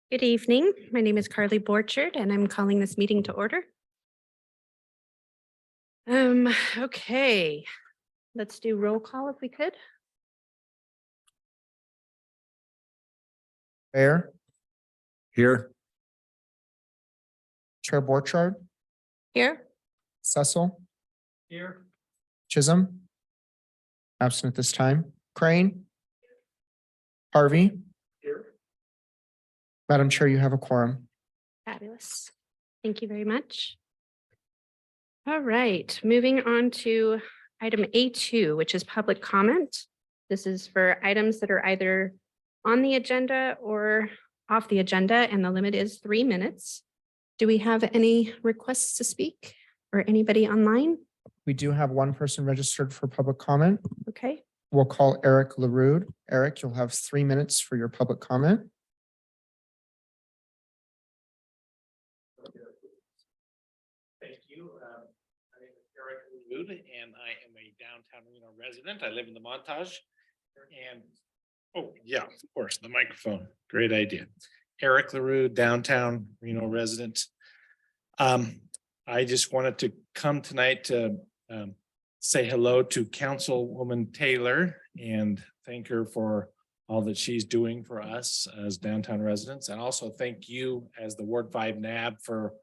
Good evening. My name is Carly Borchard, and I'm calling this meeting to order. Okay, let's do roll call if we could. Mayor, Here. Chair Borchard, Here. Cecil, Here. Chisholm. Absent at this time. Crane. Harvey. Here. Madam Chair, you have a quorum. Fabulous. Thank you very much. All right, moving on to item A2, which is public comment. This is for items that are either on the agenda or off the agenda, and the limit is 3 minutes. Do we have any requests to speak or anybody online? We do have one person registered for public comment. Okay, We'll call Eric LaRue. Eric, you'll have 3 minutes for your public comment. Thank you. My name is Eric Rude and I am a downtown Reno resident. I live in the Montage. And, oh, yeah, of course, the microphone. Great idea. Eric LaRue, downtown Reno resident. I just wanted to come tonight to say hello to Councilwoman Taylor and thank her for all that she's doing for us as downtown residents. And also thank you as the Ward 5 NAB for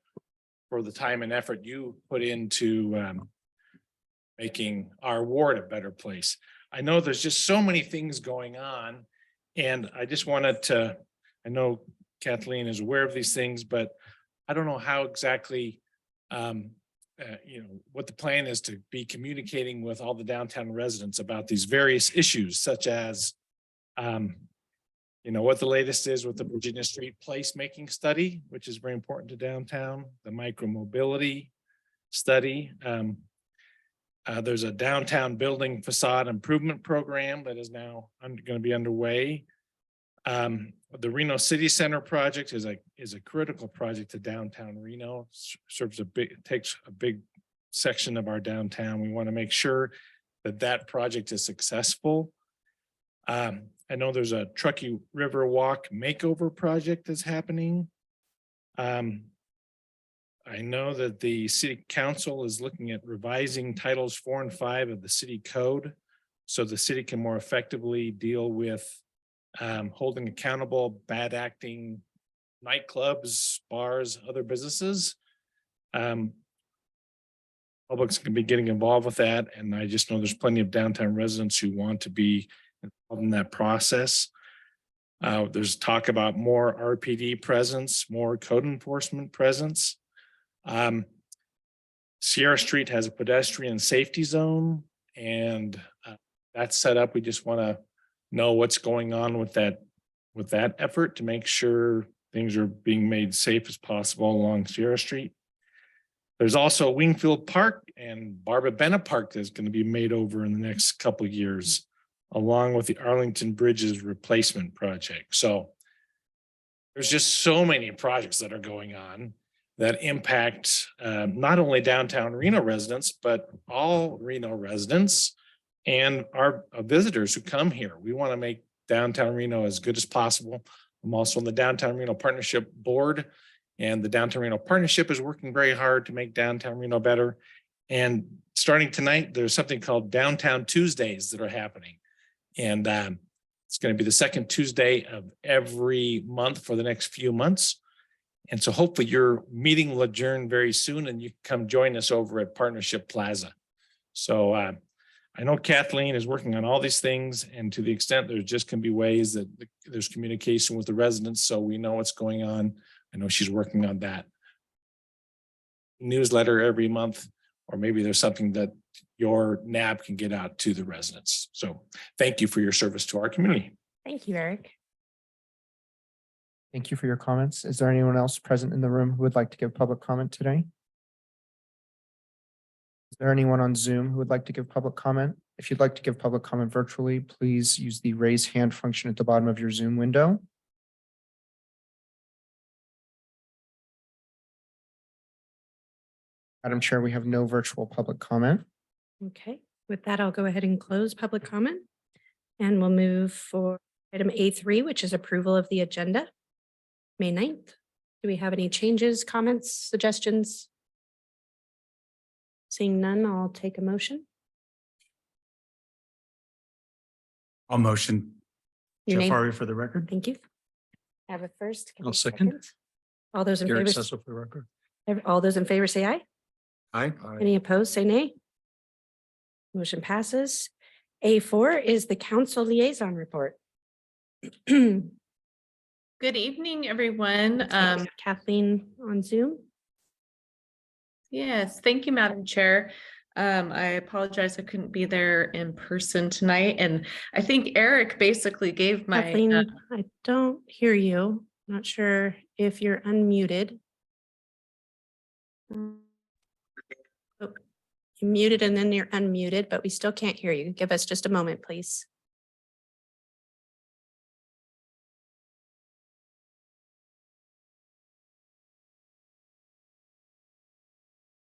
the time and effort you put into making our ward a better place. I know there's just so many things going on, and I just wanted to, I know Kathleen is aware of these things, but I don't know how exactly, what the plan is to be communicating with all the downtown residents about these various issues, such as, what the latest is with the Virginia Street placemaking study, which is very important to downtown, the micromobility study. There's a downtown building facade improvement program that is now going to be underway. The Reno City Center project is a critical project to downtown Reno. Takes a big section of our downtown. We want to make sure that project is successful. I know there's a Truckee River Walk makeover project that's happening. I know that the city council is looking at revising titles 4 and 5 of the city code so the city can more effectively deal with holding accountable bad acting nightclubs, bars, other businesses. Public's gonna be getting involved with that, and I just know there's plenty of downtown residents who want to be involved in that process. There's talk about more RPD presence, more code enforcement presence. Sierra Street has a pedestrian safety zone, and that's set up. We just want to know what's going on with that effort to make sure things are being made safe as possible along Sierra Street. There's also Wingfield Park and Barbara Bennett Park that's going to be made over in the next couple of years, along with the Arlington Bridges replacement project. So there's just so many projects that are going on that impact not only downtown Reno residents, but all Reno residents and our visitors who come here. We want to make downtown Reno as good as possible. I'm also on the Downtown Reno Partnership Board, and the Downtown Reno Partnership is working very hard to make downtown Reno better. And starting tonight, there's something called Downtown Tuesdays that are happening. And it's going to be the second Tuesday of every month for the next few months. And so hopefully your meeting will adjourn very soon and you can come join us over at Partnership Plaza. So I know Kathleen is working on all these things, and to the extent there just can be ways that there's communication with the residents so we know what's going on. I know she's working on that newsletter every month, or maybe there's something that your NAB can get out to the residents. So thank you for your service to our community. thank you, Eric. Thank you for your comments. Is there anyone else present in the room who would like to give public comment today? Is there anyone on Zoom who would like to give public comment? If you'd like to give public comment virtually, please use the raise hand function at the bottom of your Zoom window. Madam Chair, we have no virtual public comment. Okay, with that, I'll go ahead and close public comment. And we'll move for item A3, which is approval of the agenda. May 9th. Do we have any changes, comments, suggestions? Seeing none, I'll take a motion. I'll motion. Your Jeff name, Ari for the record. thank you. Have a first. Can I I'll have a second. All those in Eric favor, Cecil for the record. all those in favor say aye. Aye. Any opposed, say nay. Motion passes. A4 is the council liaison report. Good evening, everyone. Kathleen on Zoom. Yes, thank you, Madam Chair. I apologize I couldn't be there in person tonight, and I think Eric basically gave my Kathleen, I don't hear you. Not sure if you're unmuted. Oh, you're muted and then you're unmuted, but we still can't hear you. Give us just a moment, please.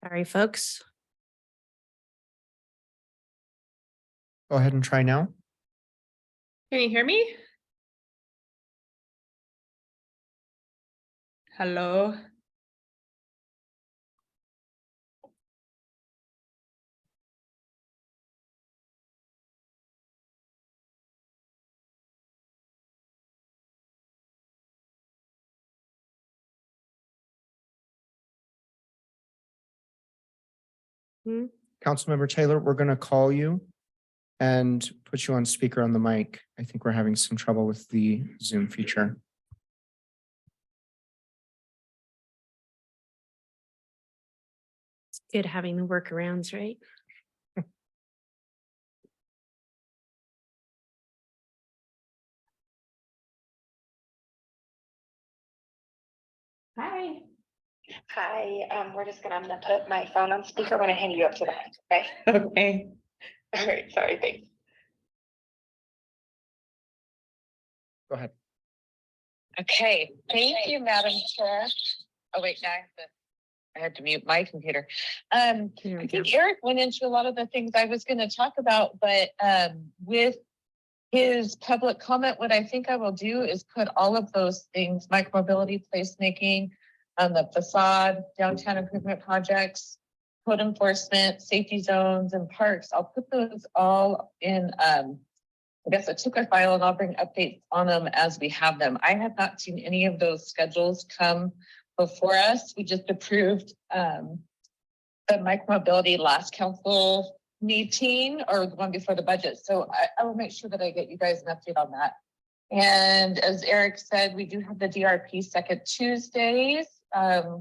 Sorry, folks. Go ahead and try now. Can you hear me? Hello? Councilmember Taylor, we're going to call you and put you on speaker on the mic. I think we're having some trouble with the Zoom feature. It's good having the workarounds, right? Hi. Hi, I'm gonna put my phone on speaker when I hand you up to the mic, okay? Okay. All right, sorry, thanks. Go ahead. Okay, thank you, Madam Chair. Oh, wait, now I have to mute my computer. There we I go. think Eric went into a lot of the things I was gonna talk about, but with his public comment, what I think I will do is put all of those things, micromobility, placemaking, the facade, downtown improvement projects, code enforcement, safety zones, and parks. I'll put those all in, I guess, a ticker file, and I'll bring updates on them as we have them. I have not seen any of those schedules come before us. We just approved the micromobility last council meeting, or the one before the budget. So I will make sure that I get you guys an update on that. And as Eric said, we do have the DRP second Tuesdays,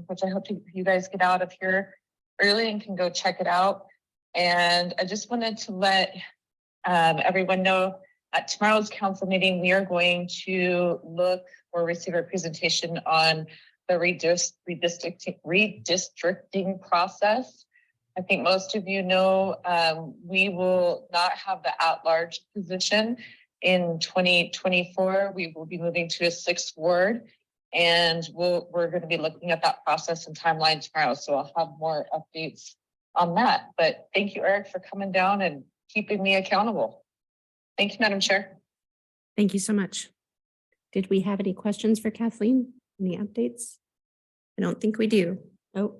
which I hope you guys get out of here early and can go check it out. And I just wanted to let everyone know at tomorrow's council meeting, we are going to look or receive a presentation on the redistricting process. I think most of you know we will not have the at-large position in 2024. We will be moving to a 6th ward, and we're going to be looking at that process and timeline tomorrow. So I'll have more updates on that. But thank you, Eric, for coming down and keeping me accountable. Thank you, Madam Chair. Thank you so much. Did we have any questions for Kathleen? Any updates? I don't think we do. Oh,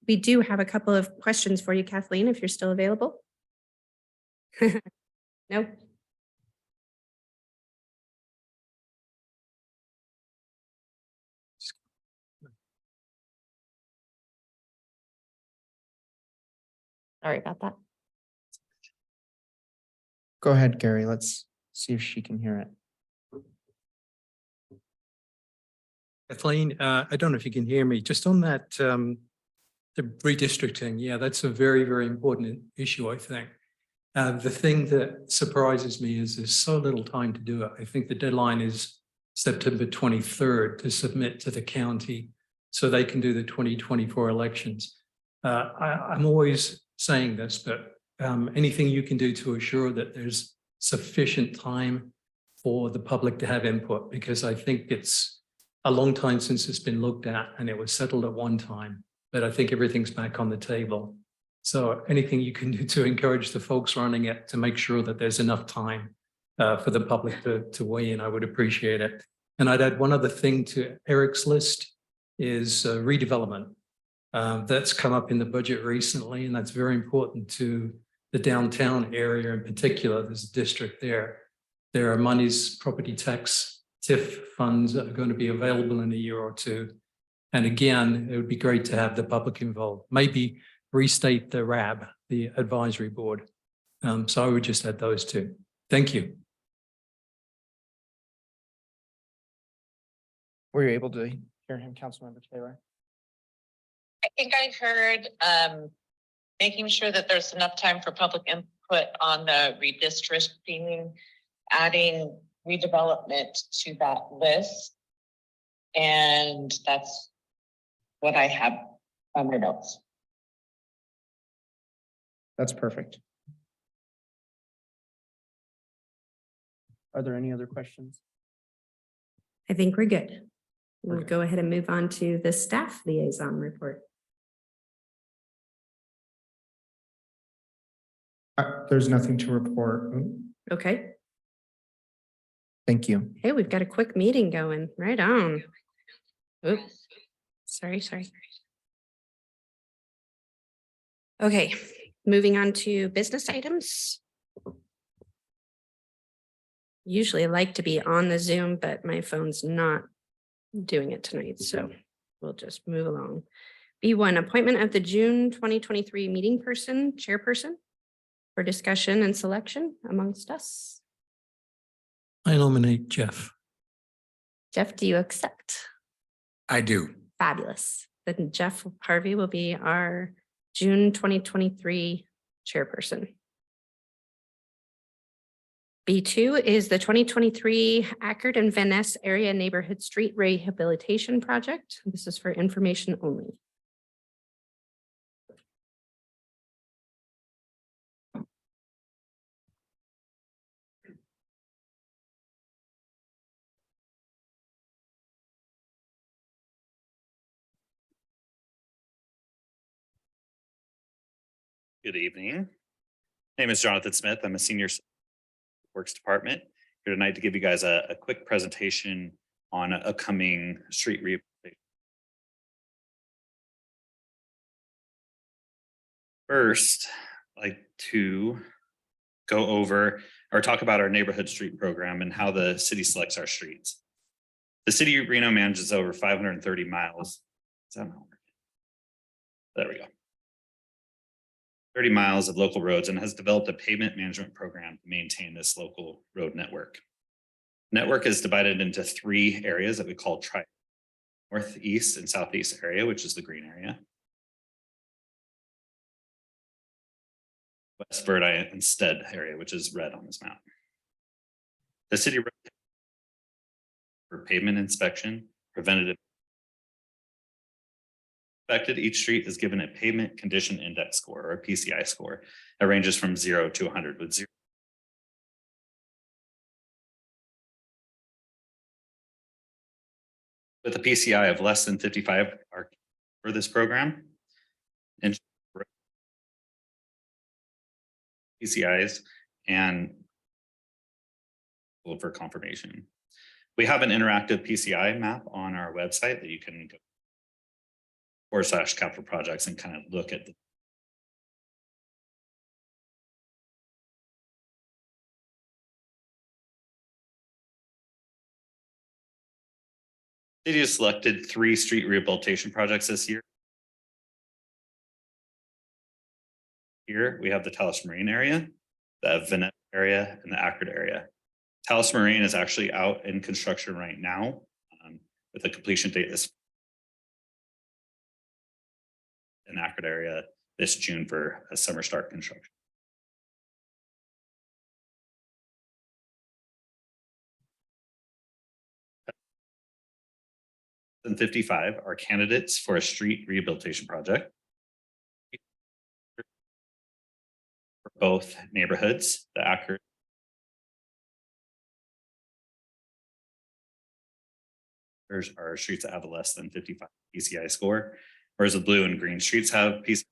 we do have a couple of questions for you, Kathleen, if you're still available. No. Sorry about that. Go ahead, Gary. Let's see if she can hear it. Kathleen, I don't know if you can hear me, just on that, the redistricting. Yeah, that's a very, very important issue, I think. The thing that surprises me is there's so little time to do it. I think the deadline is September 23rd to submit to the county so they can do the 2024 elections. I'm always saying this, but anything you can do to assure that there's sufficient time for the public to have input, because I think it's a long time since it's been looked at and it was settled at one time, but I think everything's back on the table. So anything you can do to encourage the folks running it to make sure that there's enough time for the public to weigh in, I would appreciate it. And I'd add one other thing to Eric's list is redevelopment. That's come up in the budget recently, and that's very important to the downtown area in particular. There's a district there. There are monies, property tax, TIF funds that are going to be available in a year or two. And again, it would be great to have the public involved. Maybe restate the RAB, the advisory board. So I would just add those two. Thank you. Were you able to hear him, Councilmember Taylor? I think I heard making sure that there's enough time for public input on the redistricting, adding redevelopment to that list. And that's what I have on my notes. That's perfect. Are there any other questions? I think we're good. We'll Okay. go ahead and move on to the staff liaison report. There's nothing to report. Okay. Thank you. Hey, we've got a quick meeting going. Right on. Oops. Sorry. Okay, moving on to business items. Usually I like to be on the Zoom, but my phone's not doing it tonight, so we'll just move along. B1, appointment of the June 2023 meeting person, chairperson for discussion and selection amongst us. I nominate Jeff. Jeff, do you accept? I do. Fabulous. Then Jeff Harvey will be our June 2023 chairperson. B2 is the 2023 Ackerd and Van Ness Area Neighborhood Street Rehabilitation Project. This is for information only. Good evening. My name is Jonathan Smith. I'm a senior works department here tonight to give you guys a quick presentation on upcoming street rehabilitation. First, I'd like to go over or talk about our neighborhood street program and how the city selects our streets. The city of Reno manages over 530 miles. Is that not working? There we go. 30 miles of local roads and has developed a pavement management program to maintain this local road network. Network is divided into 3 areas that we call tri northeast and southeast area, which is the green area. West Verdi and Stead area, which is red on this map. The city for pavement inspection, preventative. Each street is given a pavement condition index score or a PCI score that ranges from 0 to 100, with 0 with a PCI of less than 55 are for this program. And PCIs and for confirmation. We have an interactive PCI map on our website that you can go /capital projects and kind of look at the city has selected 3 street rehabilitation projects this year. Here we have the Taos Marine area, the Van Ness area, and the Ackerd area. Taos Marine is actually out in construction right now with a completion date this in Ackerd area this June for a summer start construction. And 55 are candidates for a street rehabilitation project for both neighborhoods, the Ackerd are streets that have a less than 55 PCI score, whereas the blue and green streets have PCI.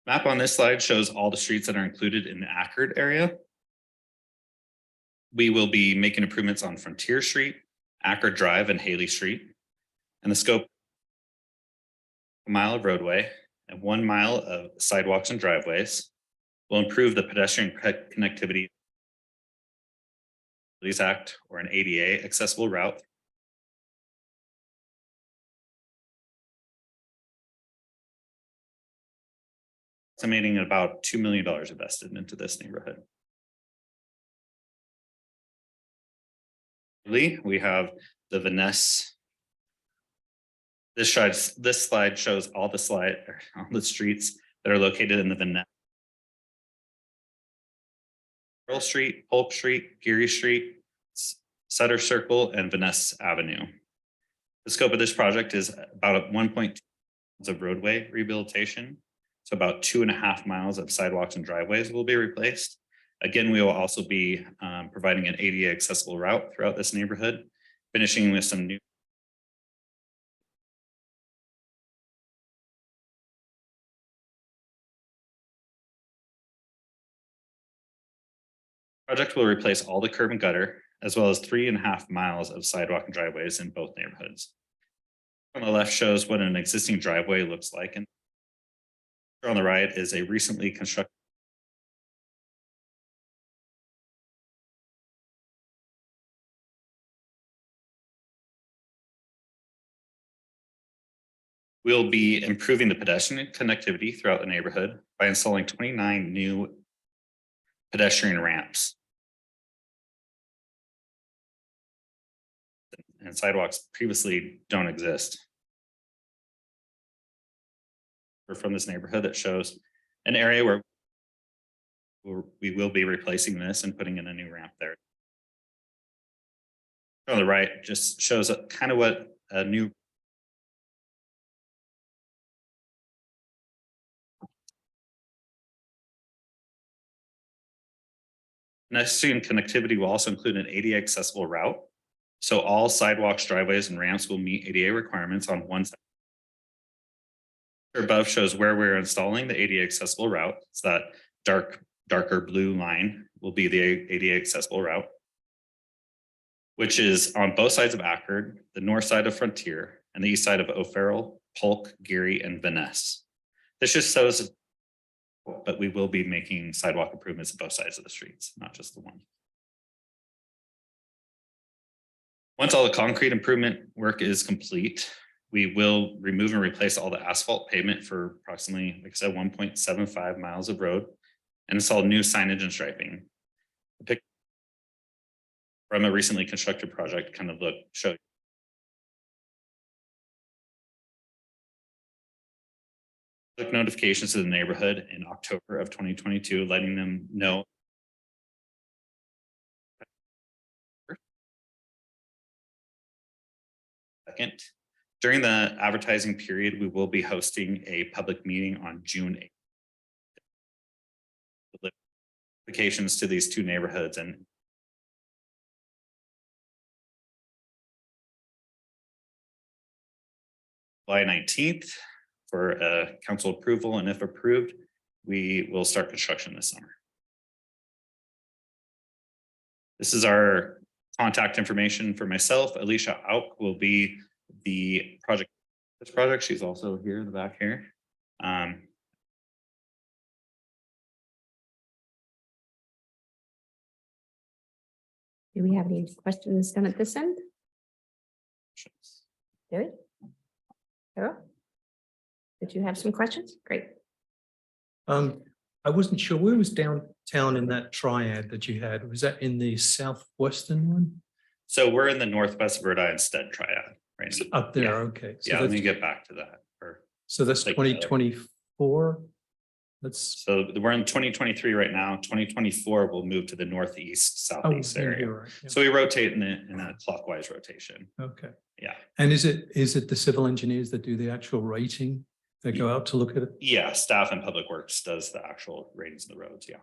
Map on this slide shows all the streets that are included in the Ackerd area. We will be making improvements on Frontier Street, Ackerd Drive, and Haley Street. And the scope, a mile of roadway and 1 mile of sidewalks and driveways will improve the pedestrian connectivity Act or an ADA accessible route. Estimating about $2 million invested into this neighborhood. We have the Vaness. This slide shows all the streets that are located in the Vaness. Earl Street, Polk Street, Geary Street, Sutter Circle, and Vaness Avenue. The scope of this project is about 1.2 of roadway rehabilitation. So about 2.5 miles of sidewalks and driveways will be replaced. Again, we will also be providing an ADA accessible route throughout this neighborhood, finishing with some new project will replace all the curb and gutter, as well as 3.5 miles of sidewalk and driveways in both neighborhoods. On the left shows what an existing driveway looks like, and on the right is a recently constructed we'll be improving the pedestrian connectivity throughout the neighborhood by installing 29 new pedestrian ramps. And sidewalks previously don't exist. We're from this neighborhood that shows an area where we will be replacing this and putting in a new ramp there. On the right just shows kind of what a new pedestrian connectivity will also include an ADA accessible route. So all sidewalks, driveways, and ramps will meet ADA requirements on one side. Above shows where we're installing the ADA accessible route. So that darker blue line will be the ADA accessible route, which is on both sides of Ackerd, the north side of Frontier, and the east side of O'Farrell, Polk, Geary, and Vaness. This just shows, but we will be making sidewalk improvements on both sides of the streets, not just the one. Once all the concrete improvement work is complete, we will remove and replace all the asphalt pavement for approximately, like I said, 1.75 miles of road and install new signage and striping. The picture from a recently constructed project kind of show notifications to the neighborhood in October of 2022, letting them know second. During the advertising period, we will be hosting a public meeting on June 8th. Notifications to these two neighborhoods and July 19th for council approval, and if approved, we will start construction this summer. This is our contact information for myself. Alicia Auk will be the project. This project, she's also here in the back here. Do we have any questions done at this end? Good. Carol? Did you have some questions? Great. I wasn't sure, where was downtown in that triad that you had? Was that in the southwestern one? So we're in the Northwest Rhode Island Stead triad, right? Up there, Yeah. okay. So Yeah, let me that's- get back to that. So that's like, 2024? That's, So we're in 2023 right now. 2024 will move to the northeast, oh, southeast yeah, area. you're right. Yeah. So we rotate in a clockwise rotation. Okay. Yeah. And is it the civil engineers that do the actual rating? They go out to look at it? Yeah, staff and public works does the actual ratings of the roads. Yeah.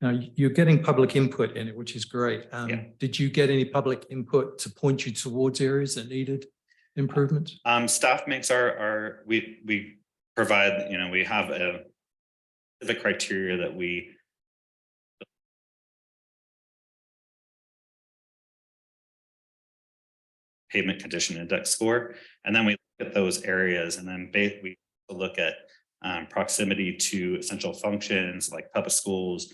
Now, you're getting public input in it, which is great. Yeah. Did you get any public input to point you towards areas that needed improvements? Staff makes we provide, we have the criteria that we pavement condition index score. And then we look at those areas and then we look at proximity to essential functions like public schools,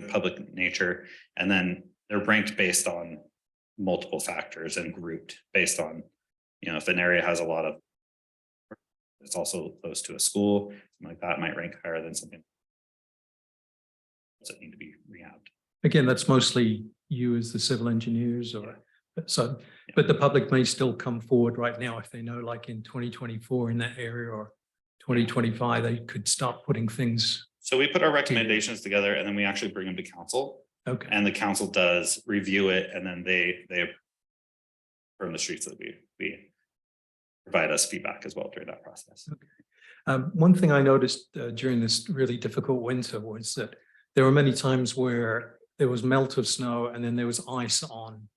public nature, and then they're ranked based on multiple factors and grouped based on, if an area has a lot of, it's also close to a school, something like that might rank higher than something that need to be rehabbed. Again, that's mostly you as the civil engineers or so, but the public may still come forward right now if they know, like in 2024 in that area or 2025, they could start putting things. So we put our recommendations together and then we actually bring them to council, Okay. and the council does review it, and then they from the streets that we provide us feedback as well during that process. One thing I noticed during this really difficult winter was that there were many times where there was melt of snow and then there was ice on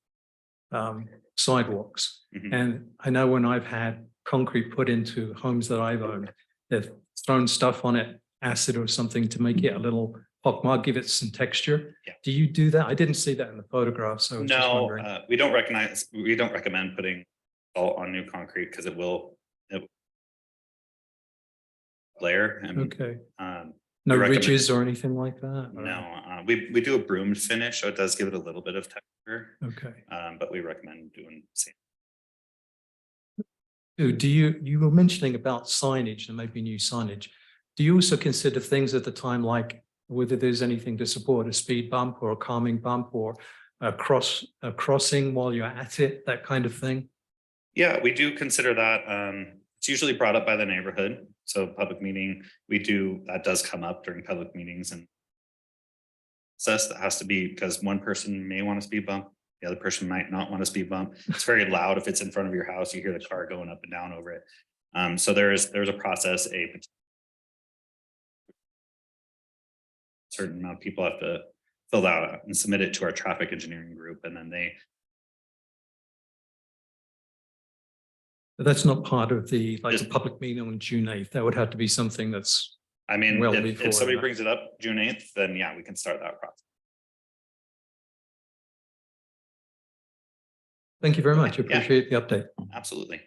sidewalks. Mhm. And I know when I've had concrete put into homes that I've owned, they've thrown stuff on it, acid or something to make it a little pockmark, give it some texture. Yeah. Do you do that? I didn't see that in the photograph, so I was just No, wondering. we don't recommend putting salt on new concrete because it will layer and Okay, um, no we recommend- ridges or anything like that? or- no, we do a broomed finish, so it does give it a little bit of texture, Okay. but we recommend doing sand. Do you were mentioning about signage and maybe new signage. Do you also consider things at the time like whether there's anything to support a speed bump or a calming bump or a crossing while you're at it, that kind of thing? Yeah, we do consider that. It's usually brought up by the neighborhood. So public meeting, that does come up during public meetings, and process that has to be, because one person may want to speed bump, the other person might not want to speed bump. It's very loud if it's in front of your house, you hear the car going up and down over it. So there's a process, a certain amount of people have to fill that out and submit it to our traffic engineering group, and then But that's not part of the, like, the Just- public meeting on June 8th. That would have to be something that's, I mean, Well if before somebody that. brings it up June 8th, then yeah, we can start that process. thank you very much. Yeah. Appreciate the update. Absolutely.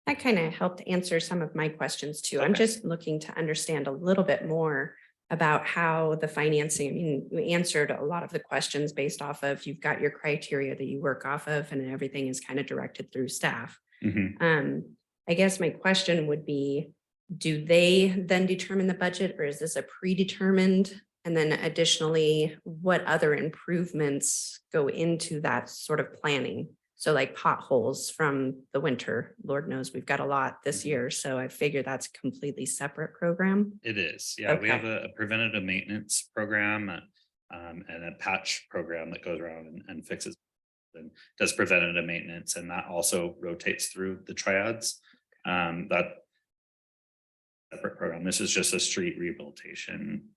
That kind of helped answer some of my questions too. I'm Okay. just looking to understand a little bit more about how the financing, I mean, you answered a lot of the questions based off of, you've got your criteria that you work off of and everything is kind of directed through staff. Mhm. I guess my question would be, do they then determine the budget or is this a predetermined? And then additionally, what other improvements go into that sort of planning? So like potholes from the winter, Lord knows we've got a lot this year. So I figure that's a completely separate program. It is, yeah, we have Okay. a preventative maintenance program and a patch program that goes around and fixes and does preventative maintenance, and that also rotates through the triads. That separate program, this is just a street rehabilitation.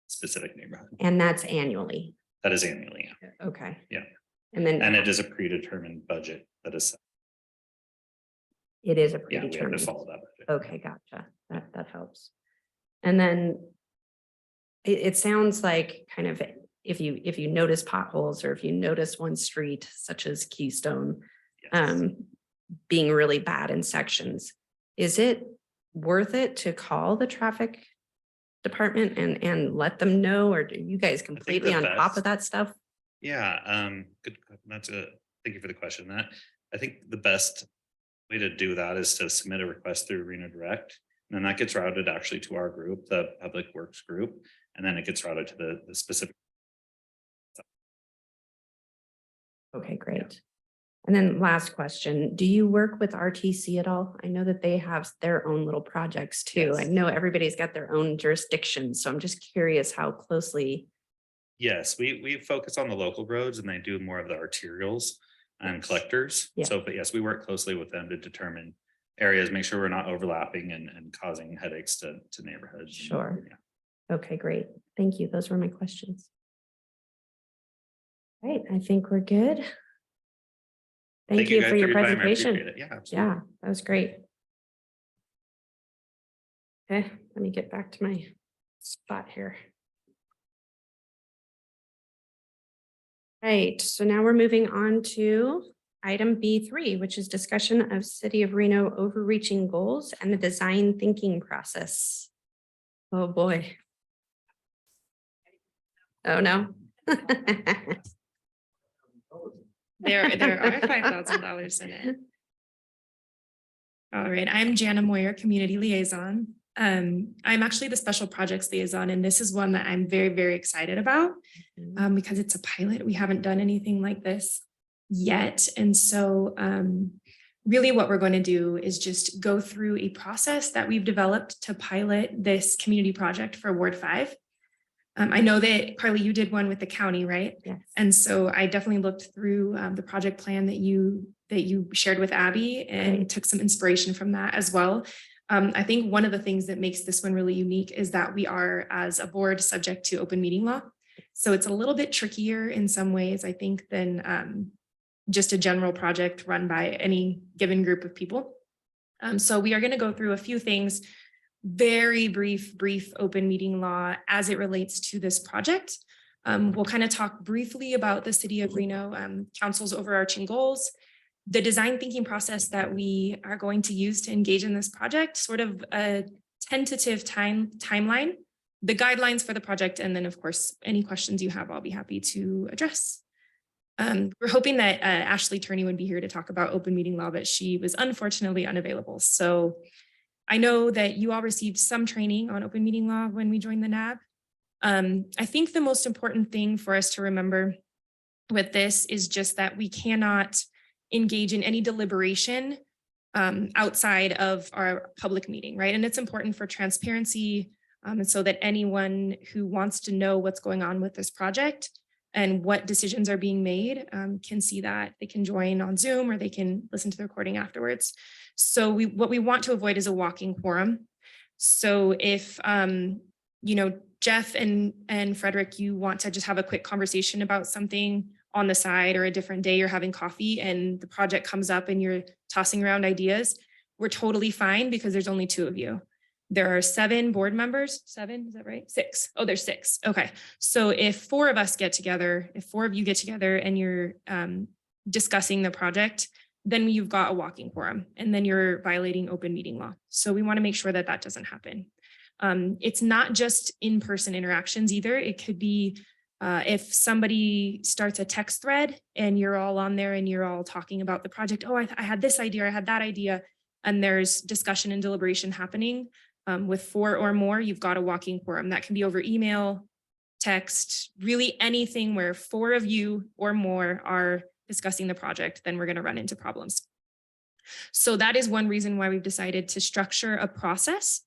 Specific neighborhood, And that's annually. that is annually, yeah. Okay. Yeah. And then And it is a predetermined budget that is, it is a yeah, we have to predetermined. follow that budget. Okay, gotcha. That helps. And then it sounds like kind of if you notice potholes or if you notice one street such as Keystone Yes. being really bad in sections, is it worth it to call the traffic department and let them know, or are you guys completely the on top best- of that stuff? Yeah, good, thank you for the question. That, I think the best way to do that is to submit a request through Reno Direct. And then that gets routed actually to our group, the Public Works Group, and then it gets routed to the specific. Okay, great. And then last question, do you work with RTC at all? I know that they have their own little projects too. I Yes. know everybody's got their own jurisdiction, so I'm just curious how closely. Yes, we focus on the local roads and they do more of the arterials and collectors. Yeah. So, but yes, we work closely with them to determine areas, make sure we're not overlapping and causing headaches to neighborhoods. Sure. Yeah. Okay, great. Thank you. Those were my questions. Right, I think we're good. Thank you guys for your time. I appreciate presentation. it. Yeah, absolutely. Yeah, that was great. Okay, let me get back to my spot here. Right, so now we're moving on to item B3, which is discussion of City of Reno overreaching goals and the design thinking process. Oh, boy. Oh, no. There are $5,000 in it. All right, I'm Jana Moyer, Community Liaison. I'm actually the Special Projects Liaison, and this is one that I'm very, very excited about because it's a pilot. We haven't done anything like this yet. And so really what we're going to do is just go through a process that we've developed to pilot this community project for Ward 5. I know that Carly, you did one with the county, right? Yes. And so I definitely looked through the project plan that you shared with Abby and took some inspiration from that as well. I think one of the things that makes this one really unique is that we are, as a board, subject to open meeting law. So it's a little bit trickier in some ways, I think, than just a general project run by any given group of people. So we are going to go through a few things, very brief open meeting law as it relates to this project. We'll kind of talk briefly about the City of Reno Council's overarching goals, the design thinking process that we are going to use to engage in this project, sort of a tentative timeline, the guidelines for the project, and then of course, any questions you have, I'll be happy to address. We're hoping that Ashley Turney would be here to talk about open meeting law, but she was unfortunately unavailable. So I know that you all received some training on open meeting law when we joined the NAB. I think the most important thing for us to remember with this is just that we cannot engage in any deliberation outside of our public meeting, right? And it's important for transparency and so that anyone who wants to know what's going on with this project and what decisions are being made can see that. They can join on Zoom or they can listen to the recording afterwards. So what we want to avoid is a walking quorum. So if, Jeff and Frederick, you want to just have a quick conversation about something on the side or a different day you're having coffee and the project comes up and you're tossing around ideas, we're totally fine because there's only 2 of you. There are 7 board members, 7, is that right? 6. Oh, there's 6. Okay. So if 4 of us get together, if 4 of you get together and you're discussing the project, then you've got a walking quorum and then you're violating open meeting law. So we want to make sure that that doesn't happen. It's not just in-person interactions either. It could be if somebody starts a text thread and you're all on there and you're all talking about the project. Oh, I had this idea, I had that idea. And there's discussion and deliberation happening. With 4 or more, you've got a walking quorum. That can be over email, text, really anything where 4 of you or more are discussing the project, then we're going to run into problems. So that is one reason why we've decided to structure a process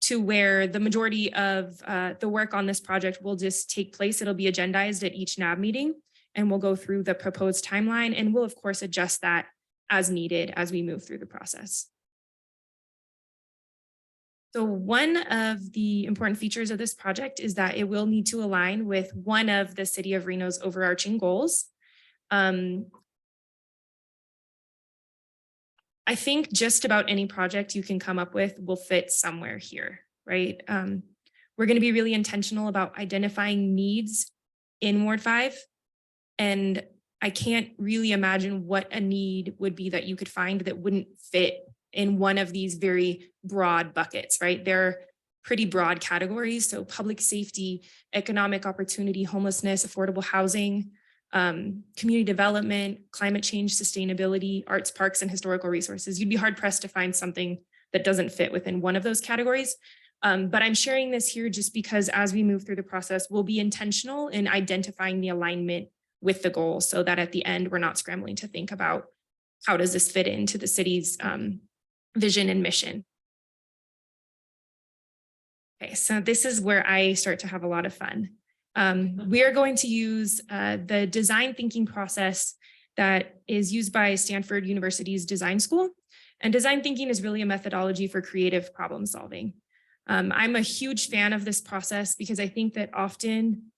to where the majority of the work on this project will just take place. It'll be agendized at each NAB meeting, and we'll go through the proposed timeline, and we'll of course adjust that as needed as we move through the process. So one of the important features of this project is that it will need to align with one of the City of Reno's overarching goals. I think just about any project you can come up with will fit somewhere here, right? We're going to be really intentional about identifying needs in Ward 5. And I can't really imagine what a need would be that you could find that wouldn't fit in one of these very broad buckets, right? They're pretty broad categories. So public safety, economic opportunity, homelessness, affordable housing, community development, climate change, sustainability, arts, parks, and historical resources. You'd be hard pressed to find something that doesn't fit within one of those categories. But I'm sharing this here just because as we move through the process, we'll be intentional in identifying the alignment with the goal so that at the end, we're not scrambling to think about how does this fit into the city's vision and mission. Okay, so this is where I start to have a lot of fun. We are going to use the design thinking process that is used by Stanford University's design school. And design thinking is really a methodology for creative problem solving. I'm a huge fan of this process because I think that often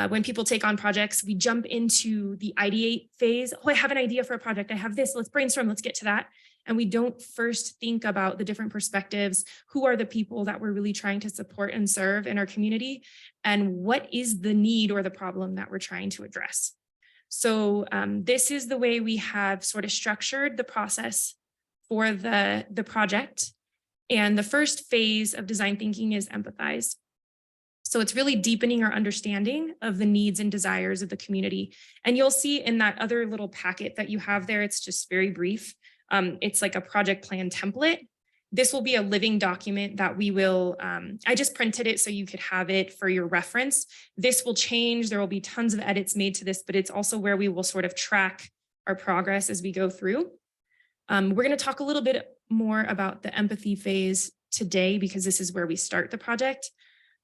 when people take on projects, we jump into the ideate phase. Oh, I have an idea for a project. I have this. Let's brainstorm. Let's get to that. And we don't first think about the different perspectives. Who are the people that we're really trying to support and serve in our community? And what is the need or the problem that we're trying to address? So this is the way we have sort of structured the process for the project. And the first phase of design thinking is empathize. So it's really deepening our understanding of the needs and desires of the community. And you'll see in that other little packet that you have there, it's just very brief. It's like a project plan template. This will be a living document that we will, I just printed it so you could have it for your reference. This will change. There will be tons of edits made to this, but it's also where we will sort of track our progress as we go through. We're going to talk a little bit more about the empathy phase today because this is where we start the project.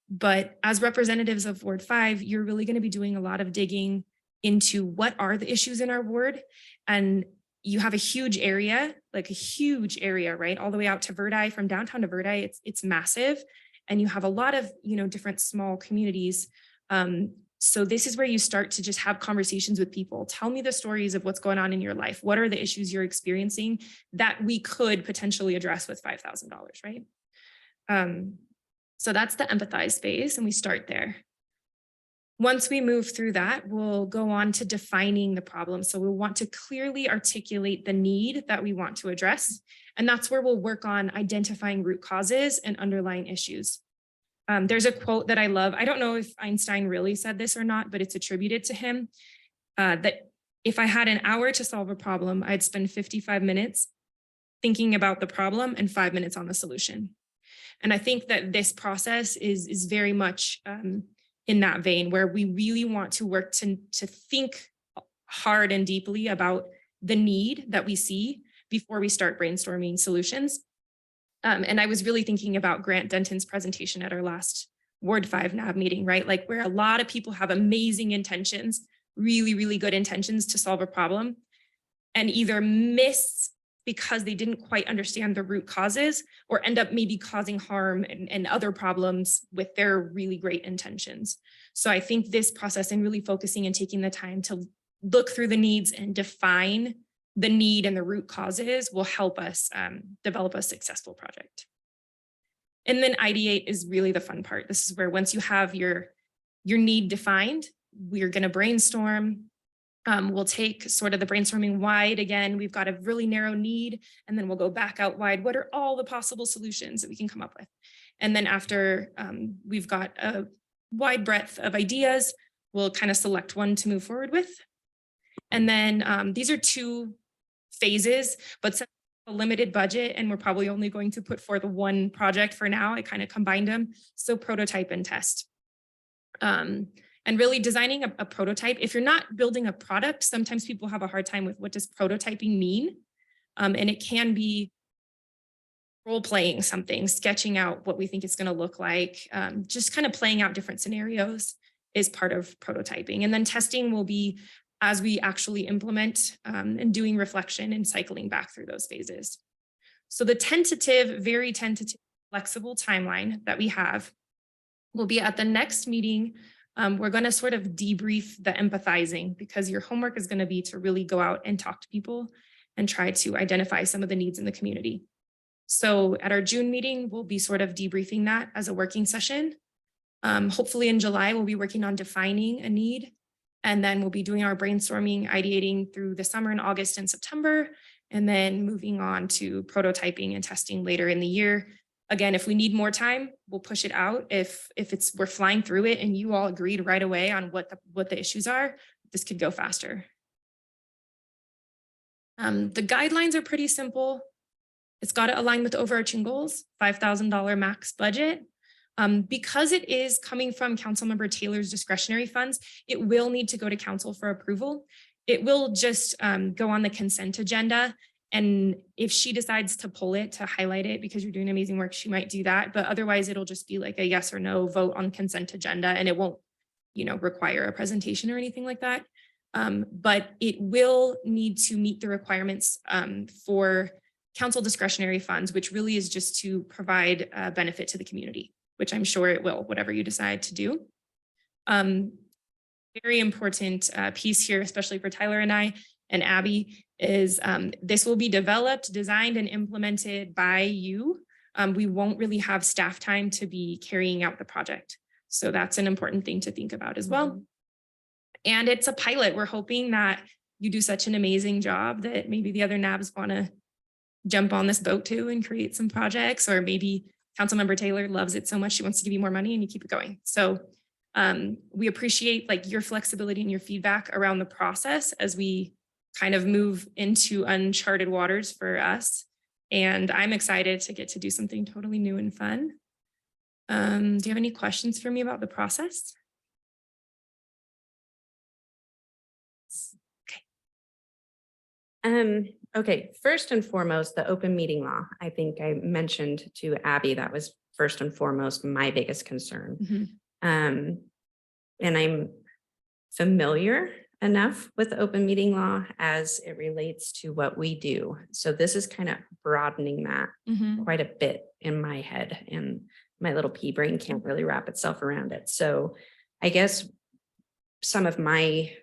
But as representatives of Ward 5, you're really going to be doing a lot of digging into what are the issues in our ward. And you have a huge area, right? All the way out to Verdi, from downtown to Verdi, it's massive. And you have a lot of, different small communities. So this is where you start to just have conversations with people. Tell me the stories of what's going on in your life. What are the issues you're experiencing that we could potentially address with $5,000, right? So that's the empathize phase, and we start there. Once we move through that, we'll go on to defining the problem. So we'll want to clearly articulate the need that we want to address. And that's where we'll work on identifying root causes and underlying issues. There's a quote that I love. I don't know if Einstein really said this or not, but it's attributed to him, that if I had an hour to solve a problem, I'd spend 55 minutes thinking about the problem and 5 minutes on the solution. And I think that this process is very much in that vein, where we really want to work to think hard and deeply about the need that we see before we start brainstorming solutions. And I was really thinking about Grant Denton's presentation at our last Ward 5 NAB meeting, right? Like where a lot of people have amazing intentions, really, really good intentions to solve a problem, and either miss because they didn't quite understand the root causes, or end up maybe causing harm and other problems with their really great intentions. So I think this process and really focusing and taking the time to look through the needs and define the need and the root causes will help us develop a successful project. And then ideate is really the fun part. This is where once you have your need defined, we're going to brainstorm. We'll take sort of the brainstorming wide again. We've got a really narrow need, and then we'll go back out wide. What are all the possible solutions that we can come up with? And then after we've got a wide breadth of ideas, we'll kind of select one to move forward with. And then these are 2 phases, but since a limited budget and we're probably only going to put forth one project for now, I kind of combined them. So prototype and test. And really designing a prototype. If you're not building a product, sometimes people have a hard time with what does prototyping mean? And it can be role-playing something, sketching out what we think it's going to look like, just kind of playing out different scenarios is part of prototyping. And then testing will be as we actually implement and doing reflection and cycling back through those phases. So the very tentative, flexible timeline that we have will be at the next meeting. We're going to sort of debrief the empathizing, because your homework is going to be to really go out and talk to people and try to identify some of the needs in the community. So at our June meeting, we'll be sort of debriefing that as a working session. Hopefully in July, we'll be working on defining a need, and then we'll be doing our brainstorming, ideating through the summer in August and September, and then moving on to prototyping and testing later in the year. Again, if we need more time, we'll push it out. If we're flying through it and you all agreed right away on what the issues are, this could go faster. The guidelines are pretty simple. It's got to align with the overarching goals, $5,000 max budget. Because it is coming from Councilmember Taylor's discretionary funds, it will need to go to council for approval. It will just go on the consent agenda. And if she decides to pull it, to highlight it because you're doing amazing work, she might do that. But otherwise, it'll just be like a yes or no vote on consent agenda, and it won't, require a presentation or anything like that. But it will need to meet the requirements for council discretionary funds, which really is just to provide a benefit to the community, which I'm sure it will, whatever you decide to do. very important piece here, especially for Tyler and I and Abby, is this will be developed, designed, and implemented by you. We won't really have staff time to be carrying out the project. So that's an important thing to think about as well. And it's a pilot. We're hoping that you do such an amazing job that maybe the other NABs want to jump on this boat too and create some projects, or maybe Councilmember Taylor loves it so much she wants to give you more money and you keep it going. So we appreciate like your flexibility and your feedback around the process as we kind of move into uncharted waters for us. And I'm excited to get to do something totally new and fun. Do you have any questions for me about the process? Okay, first and foremost, the open meeting law. I think I mentioned to Abby, that was first and foremost my biggest concern. And I'm familiar enough with the open meeting law as it relates to what we do. So this is kind of broadening that quite a bit in my head, and my little pea brain can't really wrap itself around it. So I guess some of my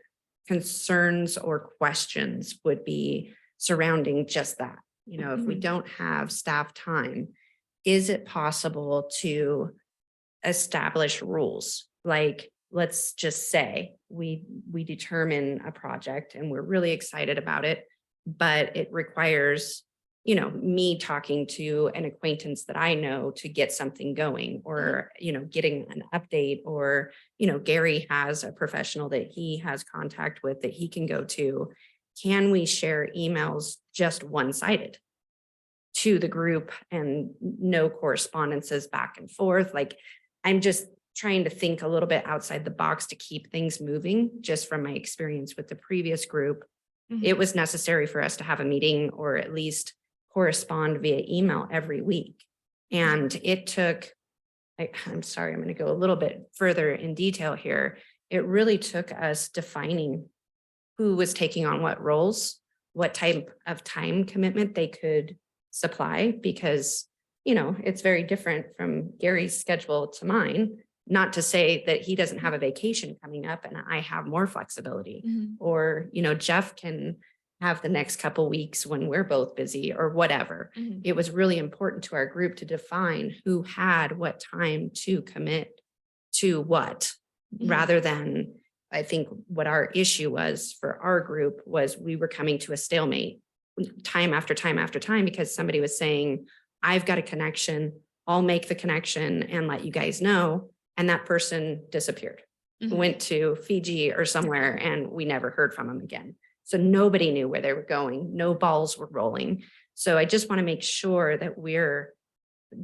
concerns or questions would be surrounding just that. You know, if we don't have staff time, is it possible to establish rules? Like, let's just say we determine a project and we're really excited about it, but it requires, you know, me talking to an acquaintance that I know to get something going, or, you know, getting an update, or, you know, Gary has a professional that he has contact with that he can go to. Can we share emails just one-sided to the group and no correspondences back and forth? Like, I'm just trying to think a little bit outside the box to keep things moving. Just from my experience with the previous group, it was necessary for us to have a meeting or at least correspond via email every week. And it took, I'm sorry, I'm going to go a little bit further in detail here. It really took us defining who was taking on what roles, what type of time commitment they could supply, because, you know, it's very different from Gary's schedule to mine. Not to say that he doesn't have a vacation coming up and I have more flexibility, or, you know, Jeff can have the next couple weeks when we're both busy or whatever. It was really important to our group to define who had what time to commit to what, rather than, I think what our issue was for our group was we were coming to a stalemate time after time after time, because somebody was saying, I've got a connection, I'll make the connection and let you guys know. And that person disappeared, went to Fiji or somewhere, and we never heard from them again. So nobody knew where they were going. No balls were rolling. So I just want to make sure that we're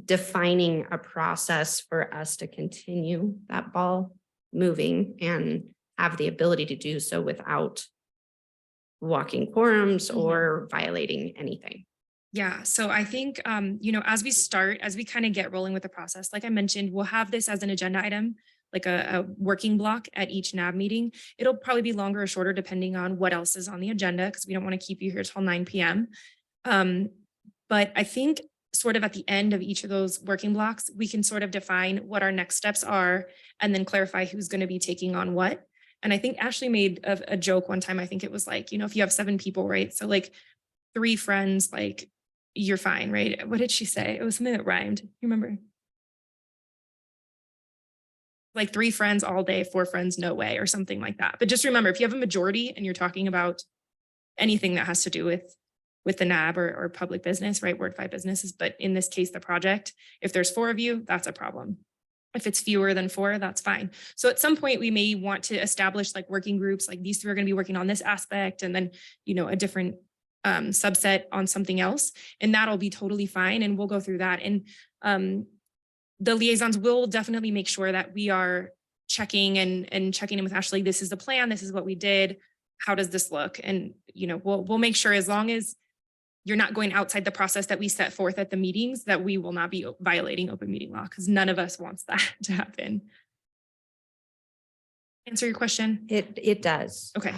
defining a process for us to continue that ball moving and have the ability to do so without walking quorums or violating anything. Yeah, so I think, you know, as we kind of get rolling with the process, like I mentioned, we'll have this as an agenda item, like a working block at each NAB meeting. It'll probably be longer or shorter depending on what else is on the agenda, because we don't want to keep you here till 9 p.m. But I think sort of at the end of each of those working blocks, we can sort of define what our next steps are and then clarify who's going to be taking on what. And I think Ashley made a joke one time. I think it was like, you know, if you have 7 people, right? So like 3 friends, like, you're fine, right? What did she say? It was something that rhymed. You remember? Like 3 friends all day, 4 friends, no way, or something like that. But just remember, if you have a majority and you're talking about anything that has to do with the NAB or public business, right? Word 5 businesses, but in this case, the project, if there's 4 of you, that's a problem. If it's fewer than 4, that's fine. So at some point we may want to establish like working groups, like these 3 are going to be working on this aspect, and then, you know, a different subset on something else, and that'll be totally fine. And we'll go through that. And the liaisons will definitely make sure that we are checking and checking in with Ashley. This is the plan. This is what we did. How does this look? And, you know, we'll make sure, as long as you're not going outside the process that we set forth at the meetings, that we will not be violating open meeting law, because none of us wants that to happen. Answer your question? It does. Okay.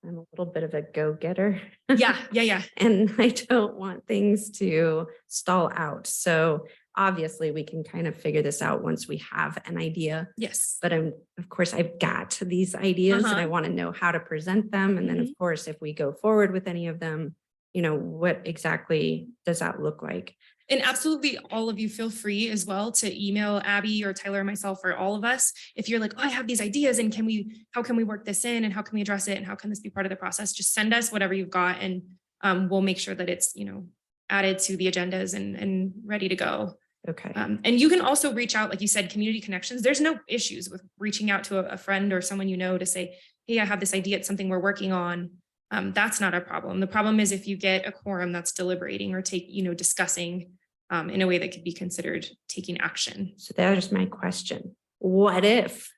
I'm a little bit of a go-getter. Yeah. And I don't want things to stall out. So obviously we can kind of figure this out once we have an idea. Yes. But of course, I've got these ideas and I Uh-huh. want to know how to present them. And then of course, if we go forward with any of them, what exactly does that look like? And absolutely, all of you feel free as well to email Abby or Tyler or myself or all of us. If you're like, oh, I have these ideas and how can we work this in and how can we address it and how can this be part of the process? Just send us whatever you've got and we'll make sure that it's, added to the agendas and ready to go. Okay. And you can also reach out, like you said, community connections. There's no issues with reaching out to a friend or someone to say, hey, I have this idea. It's something we're working on. That's not a problem. The problem is if you get a quorum that's deliberating or discussing in a way that could be considered taking action. So there's my question. What if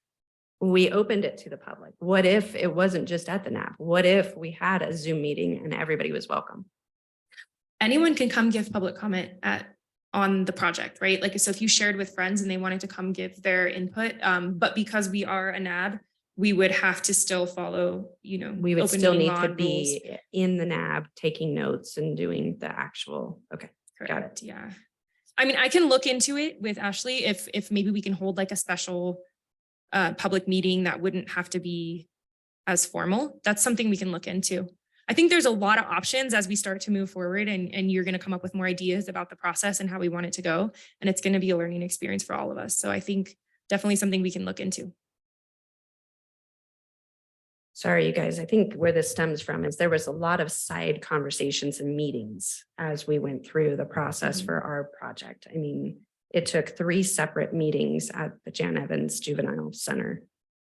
we opened it to the public? What if it wasn't just at the NAB? What if we had a Zoom meeting and everybody was welcome? Anyone can come give public comment on the project, right? Like, so if you shared with friends and they wanted to come give their input, but because we are a NAB, we would have to still follow, We would open still meeting need law to and be rules. in the NAB, taking notes and doing the actual, okay. Got it. Correct, yeah. I mean, I can look into it with Ashley if maybe we can hold like a special public meeting that wouldn't have to be as formal. That's something we can look into. I think there's a lot of options as we start to move forward and you're going to come up with more ideas about the process and how we want it to go. And it's going to be a learning experience for all of us. So I think definitely something we can look into. Sorry, you guys, I think where this stems from is there was a lot of side conversations and meetings as we went through the process for our project. I mean, it took 3 separate meetings at the Jan Evans Juvenile Center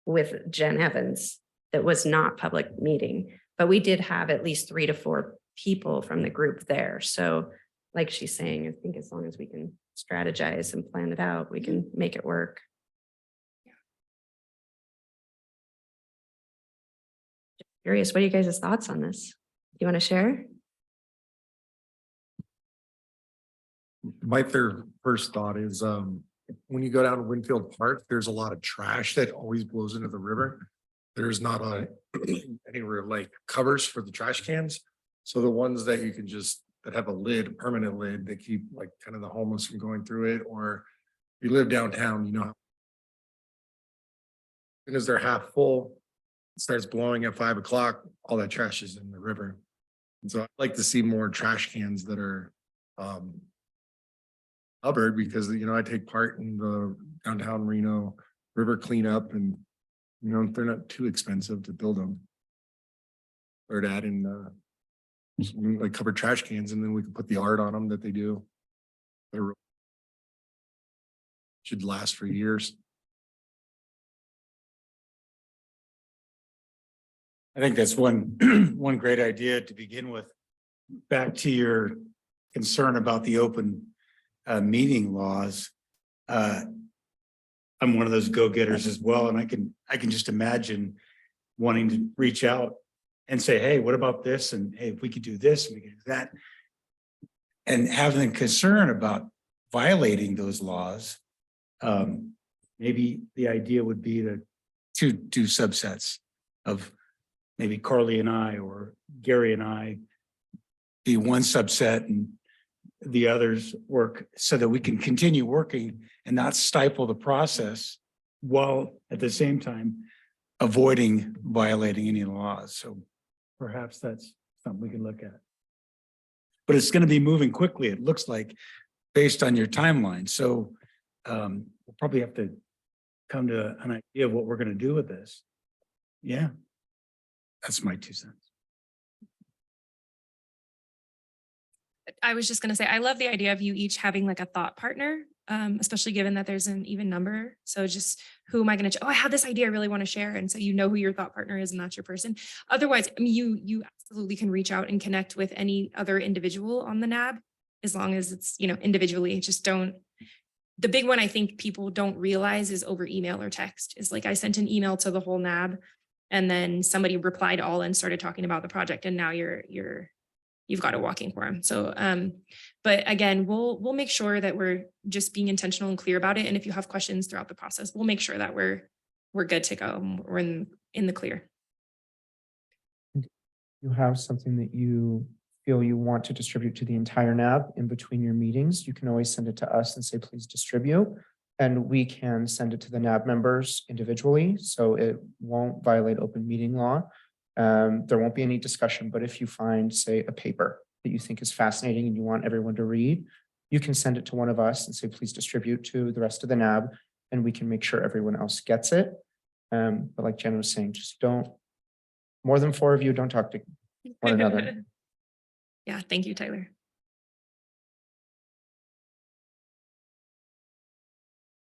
with Jen Evans that was not public meeting, but we did have at least 3 to 4 people from the group there. So like she's saying, I think as long as we can strategize and plan it out, we can make it work. Curious, what are you guys' thoughts on this? You want to share? My first thought is, when you go down to Winfield Park, there's a lot of trash that always blows into the river. There's not anywhere like covers for the trash cans. So the ones that you can that have a lid, permanent lid, they keep like kind of the homeless from going through it, or you live downtown, as soon as they're half full, it starts blowing at 5 o'clock, all that trash is in the river. And so I'd like to see more trash cans that are covered, because I take part in the downtown Reno river cleanup, and they're not too expensive to build them. Or to add in like covered trash cans, and then we can put the art on them that they do. Should last for years. I think that's one great idea to begin with. Back to your concern about the open meeting laws. I'm one of those go-getters as well, and I can just imagine wanting to reach out and say, hey, what about this? And hey, if we could do this, and we could do that. And having concern about violating those laws. Maybe the idea would be to do subsets of maybe Carly and I, or Gary and I, be one subset and the others work, so that we can continue working and not stifle the process while at the same time avoiding violating any laws. So perhaps that's something we can look at. But it's going to be moving quickly, it looks like, based on your timeline. So we'll probably have to come to an idea of what we're going to do with this. Yeah. That's my 2 cents. I was just going to say, I love the idea of you each having like a thought partner, especially given that there's an even number. So just who am I going to, I have this idea I really want to share. And so who your thought partner is and that's your person. Otherwise, I mean, you absolutely can reach out and connect with any other individual on the NAB, as long as it's, individually. Just don't. The big one I think people don't realize is over email or text. Is like I sent an email to the whole NAB, and then somebody replied all and started talking about the project, and now you've got a walking quorum. So, but again, we'll make sure that we're just being intentional and clear about it. And if you have questions throughout the process, we'll make sure that we're good to go. We're in the clear. You have something that you feel you want to distribute to the entire NAB in between your meetings, you can always send it to us and say, please distribute. And we can send it to the NAB members individually, so it won't violate open meeting law. There won't be any discussion, but if you find, say, a paper that you think is fascinating and you want everyone to read, you can send it to one of us and say, please distribute to the rest of the NAB, and we can make sure everyone else gets it. But like Jen was saying, just don't, more than 4 of you, don't talk to one another. Yeah, thank you, Tyler.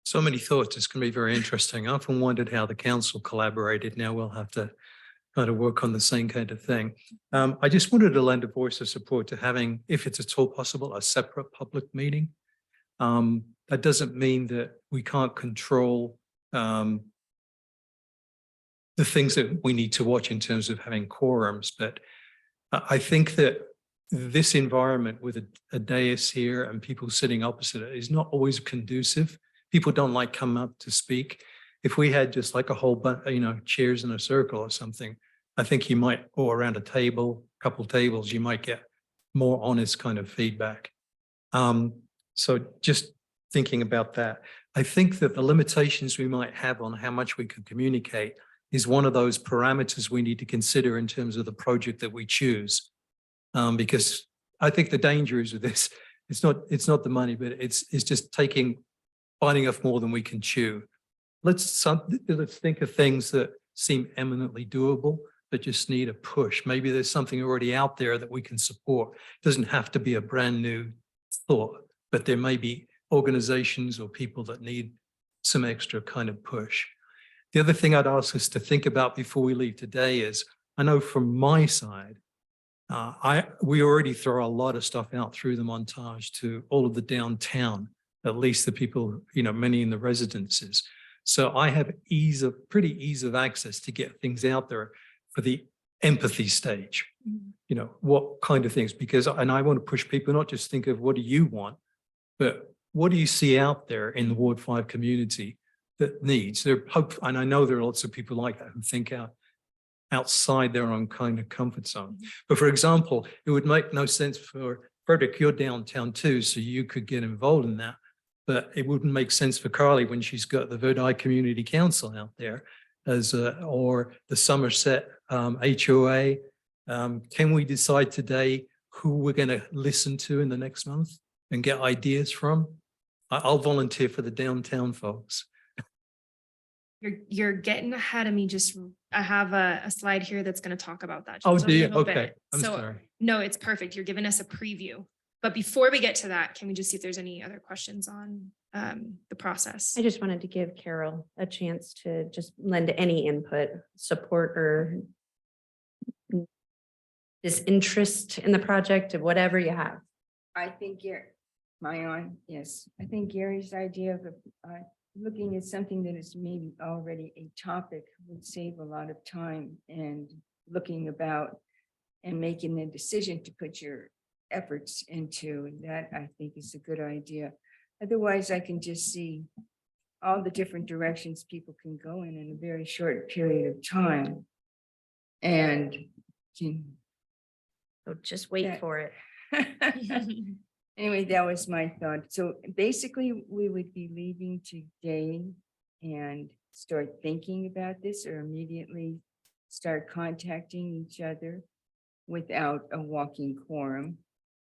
So many thoughts. It's going to be very interesting. I often wondered how the council collaborated. Now we'll have to kind of work on the same kind of thing. I just wanted to lend a voice of support to having, if it's at all possible, a separate public meeting. That doesn't mean that we can't control the things that we need to watch in terms of having quorums, but I think that this environment with a dais here and people sitting opposite it is not always conducive. People don't like come up to speak. If we had just like a whole bunch, chairs in a circle or something, I think you might, or around a table, a couple of tables, you might get more honest kind of feedback. So just thinking about that, I think that the limitations we might have on how much we can communicate is one of those parameters we need to consider in terms of the project that we choose. Because I think the danger is with this, it's not the money, but it's just biting off more than we can chew. Let's think of things that seem eminently doable, but just need a push. Maybe there's something already out there that we can support. It doesn't have to be a brand new thought, but there may be organizations or people that need some extra kind of push. The other thing I'd ask us to think about before we leave today is, I know from my side, we already throw a lot of stuff out through the montage to all of the downtown, at least the people, many in the residences. So I have pretty ease of access to get things out there for the empathy stage. What kind of things, and I want to push people, not just think of what do you want, but what do you see out there in the Ward 5 community that needs? And I know there are lots of people like that who think outside their own kind of comfort zone. But for example, it would make no sense for Frederick, you're downtown too, so you could get involved in that. But it wouldn't make sense for Carly when she's got the Verdi Community Council out there or the Somerset HOA. Can we decide today who we're going to listen to in the next month and get ideas from? I'll volunteer for the downtown folks. You're getting ahead of me. I have a slide here that's going to talk about that. Oh, just a do you? little Okay, bit. I'm So, sorry. No, it's perfect. You're giving us a preview. But before we get to that, can we just see if there's any other questions on the process? I just wanted to give Carol a chance to just lend any input, support, or disinterest in the project, of whatever you have. I think yes. I think Gary's idea of looking at something that is maybe already a topic would save a lot of time and looking about and making the decision to put your efforts into that. I think is a good idea. Otherwise, I can just see all the different directions people can go in a very short period of time. And So just wait for it. anyway, that was my thought. So basically, we would be leaving today and start thinking about this, or immediately start contacting each other without a walking quorum.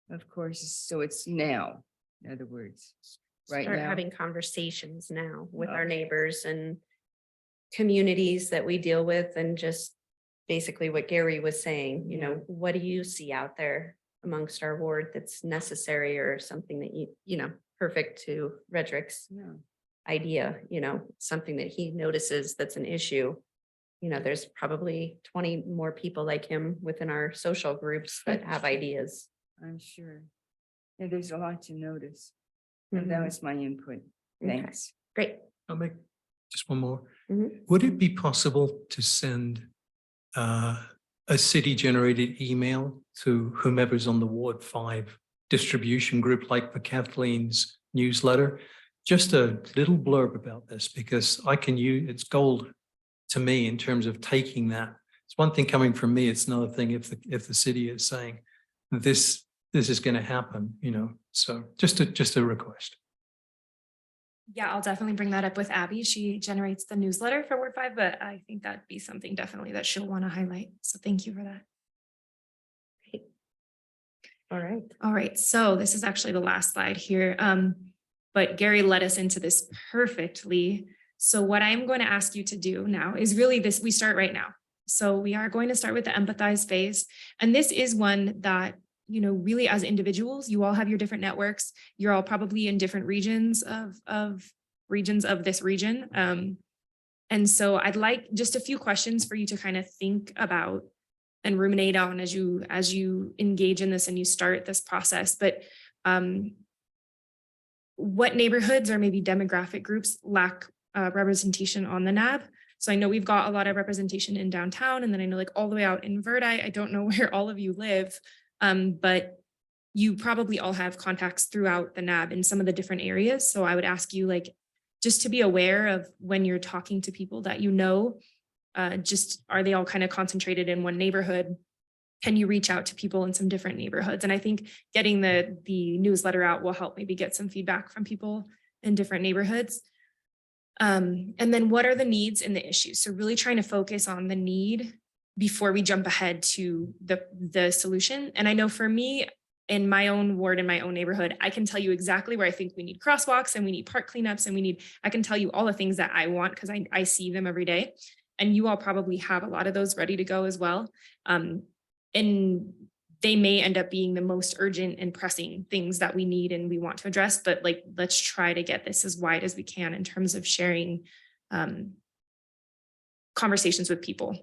Of course, so it's now, in other words, right Start now. having conversations now with our Okay. neighbors and communities that we deal with, and just basically what Gary was saying, what do you see out there amongst our ward that's necessary, or something that perfect to Redrick's Yeah. idea, something that he notices that's an issue. There's probably 20 more people like him within our social groups that have ideas. I'm sure. Yeah, there's a lot to notice. And that Mhm. was my input. Okay. Thanks. Great. I'll make just one more. Mhm. Would it be possible to send a city-generated email to whomever's on the Ward 5 distribution group, like for Kathleen's newsletter? Just a little blurb about this, because it's gold to me in terms of taking that. It's one thing coming from me, it's another thing if the city is saying, this is going to happen, you know, so just a request. Yeah, I'll definitely bring that up with Abby. She generates the newsletter for Ward 5, but I think that'd be something definitely that she'll want to highlight. So thank you for that. All right. All right, so this is actually the last slide here. But Gary led us into this perfectly. So what I'm going to ask you to do now is really this, we start right now. So we are going to start with the empathize phase. And this is one that, you know, really as individuals, you all have your different networks. You're all probably in different regions of this region. And so I'd like just a few questions for you to kind of think about and ruminate on as you engage in this and you start this process. But what neighborhoods or maybe demographic groups lack representation on the NAB? So I know we've got a lot of representation in downtown, and then I know like all the way out in Verdi, I don't know where all of you live, but you probably all have contacts throughout the NAB in some of the different areas. So I would ask you like, just to be aware of when you're talking to people that you know, just are they all kind of concentrated in one neighborhood? Can you reach out to people in some different neighborhoods? And I think getting the newsletter out will help maybe get some feedback from people in different neighborhoods. And then what are the needs and the issues? So really trying to focus on the need before we jump ahead to the solution. And I know for me, in my own ward, in my own neighborhood, I can tell you exactly where I think we need crosswalks and we need park cleanups and I can tell you all the things that I want because I see them every day. And you all probably have a lot of those ready to go as well. And they may end up being the most urgent and pressing things that we need and we want to address, but like, let's try to get this as wide as we can in terms of sharing conversations with people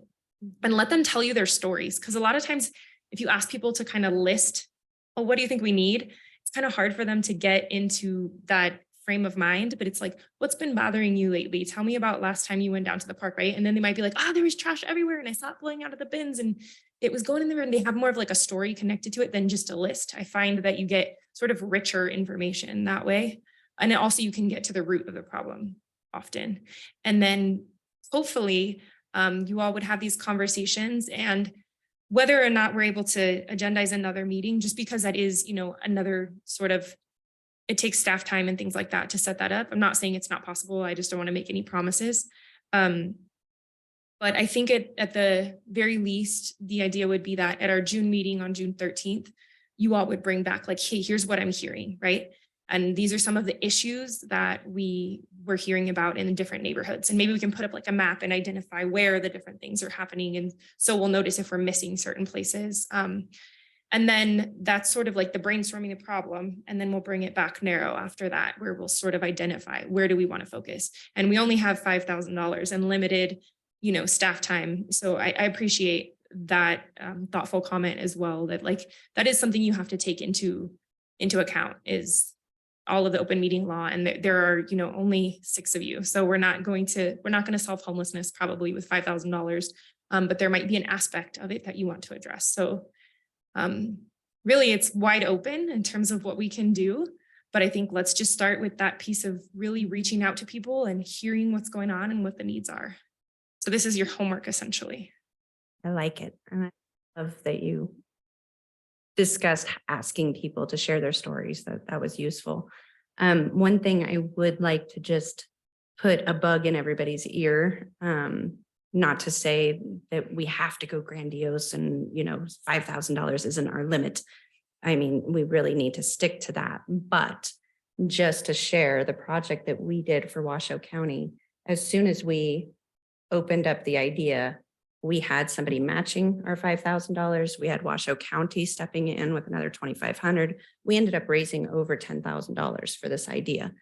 and let them tell you their stories. Because a lot of times, if you ask people to kind of list, well, what do you think we need? It's kind of hard for them to get into that frame of mind, but it's like, what's been bothering you lately? Tell me about last time you went down to the park, right? And then they might be like, oh, there was trash everywhere and I saw it blowing out of the bins and it was going in there, and they have more of like a story connected to it than just a list. I find that you get sort of richer information that way. And also you can get to the root of the problem often. And then hopefully you all would have these conversations, and whether or not we're able to agendize another meeting, just because that is, you know, another sort of, it takes staff time and things like that to set that up. I'm not saying it's not possible. I just don't want to make any promises. But I think at the very least, the idea would be that at our June meeting on June 13th, you all would bring back like, hey, here's what I'm hearing, right? And these are some of the issues that we were hearing about in different neighborhoods. And maybe we can put up like a map and identify where the different things are happening. And so we'll notice if we're missing certain places. And then that's sort of like the brainstorming the problem. And then we'll bring it back narrow after that, where we'll sort of identify where do we want to focus. And we only have $5,000 and limited, you know, staff time. So I appreciate that thoughtful comment as well, that like, that is something you have to take into account, is all of the open meeting law. And there are, you know, only 6 of you. So we're not going to solve homelessness probably with $5,000, but there might be an aspect of it that you want to address. So really it's wide open in terms of what we can do. But I think let's just start with that piece of really reaching out to people and hearing what's going on and what the needs are. So this is your homework essentially. I like it. And I love that you discussed asking people to share their stories. That was useful. One thing I would like to just put a bug in everybody's ear, not to say that we have to go grandiose and, you know, $5,000 isn't our limit. I mean, we really need to stick to that. But just to share the project that we did for Washoe County, as soon as we opened up the idea, we had somebody matching our $5,000. We had Washoe County stepping in with another $2,500. We ended up raising over $10,000 for this idea.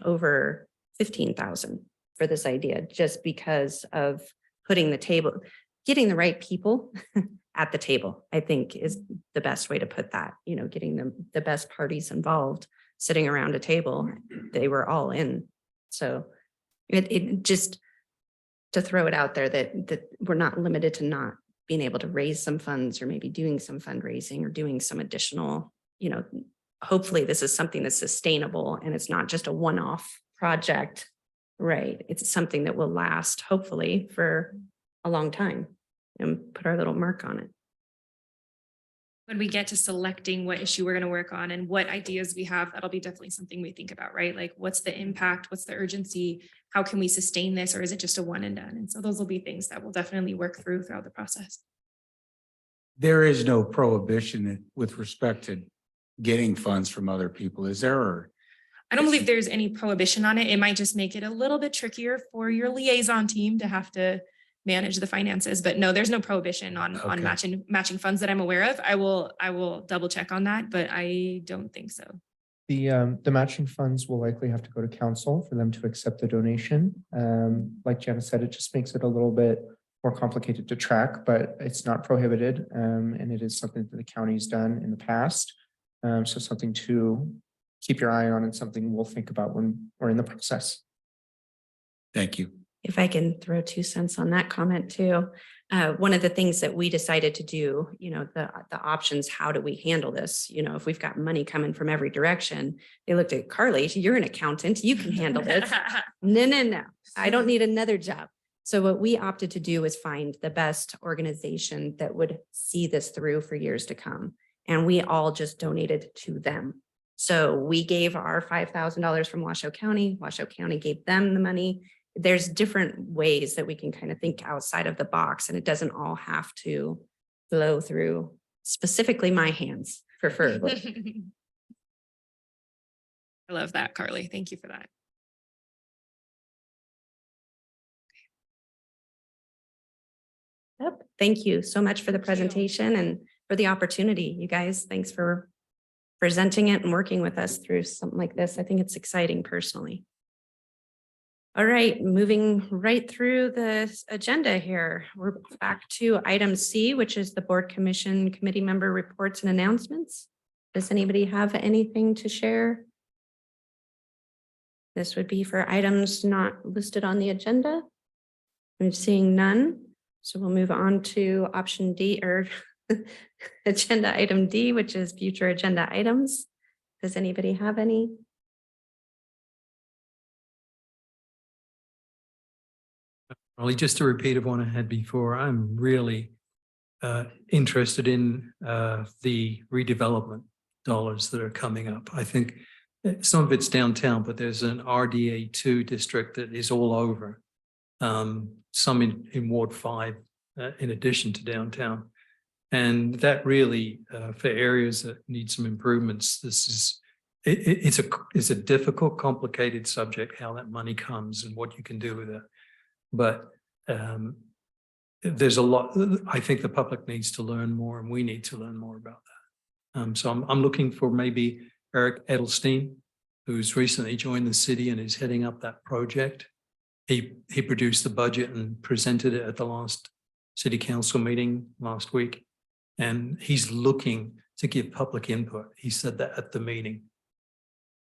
Over 15,000 for this idea, just because of getting the right people at the table, I think is the best way to put that. You know, getting the best parties involved, sitting around a table, they were all in. So it just, to throw it out there that we're not limited to not being able to raise some funds or maybe doing some fundraising or doing some additional, you know, hopefully this is something that's sustainable and it's not just a one-off project, right? It's something that will last hopefully for a long time and put our little mark on it. when we get to selecting what issue we're going to work on and what ideas we have, that'll be definitely something we think about, right? Like, what's the impact? What's the urgency? How can we sustain this? Or is it just a one and done? And so those will be things that we'll definitely work through throughout the process. There is no prohibition with respect to getting funds from other people, is there? Or I don't believe there's any prohibition on it. It might just make it a little bit trickier for your liaison team to have to manage the finances, but no, there's no prohibition on Okay. matching funds that I'm aware of. I will double check on that, but I don't think so. The matching funds will likely have to go to council for them to accept the donation. Like Janice said, it just makes it a little bit more complicated to track, but it's not prohibited. And it is something that the county's done in the past. So something to keep your eye on and something we'll think about when we're in the process. thank you. If I can throw 2 cents on that comment too. One of the things that we decided to do, the options, how do we handle this? If we've got money coming from every direction, they looked at Carly, you're an accountant, you can handle this. No, I don't need another job. So what we opted to do is find the best organization that would see this through for years to come. And we all just donated to them. So we gave our $5,000 from Washoe County. Washoe County gave them the money. There's different ways that we can kind of think outside of the box, and it doesn't all have to flow through specifically my hands, preferably. I love that, Carly. Thank you for that. Yep. Thank you so much for the presentation and for the opportunity. You guys, thanks for presenting it and working with us through something like this. I think it's exciting personally. All right, moving right through the agenda here. We're back to item C, which is the board commission committee member reports and announcements. Does anybody have anything to share? This would be for items not listed on the agenda. I'm seeing none. So we'll move on to option D, or agenda item D, which is future agenda items. Does anybody have any? Only just a repeat of one I had before. I'm really interested in the redevelopment dollars that are coming up. I think some of it's downtown, but there's an RDA2 district that is all over. Some in Ward 5, in addition to downtown. And that really, for areas that need some improvements, it's a difficult, complicated subject, how that money comes and what you can do with it. But there's a lot, I think the public needs to learn more, and we need to learn more about that. So I'm looking for maybe Eric Edelstein, who's recently joined the city and is heading up that project. He produced the budget and presented it at the last city council meeting last week. And he's looking to give public input. He said that at the meeting.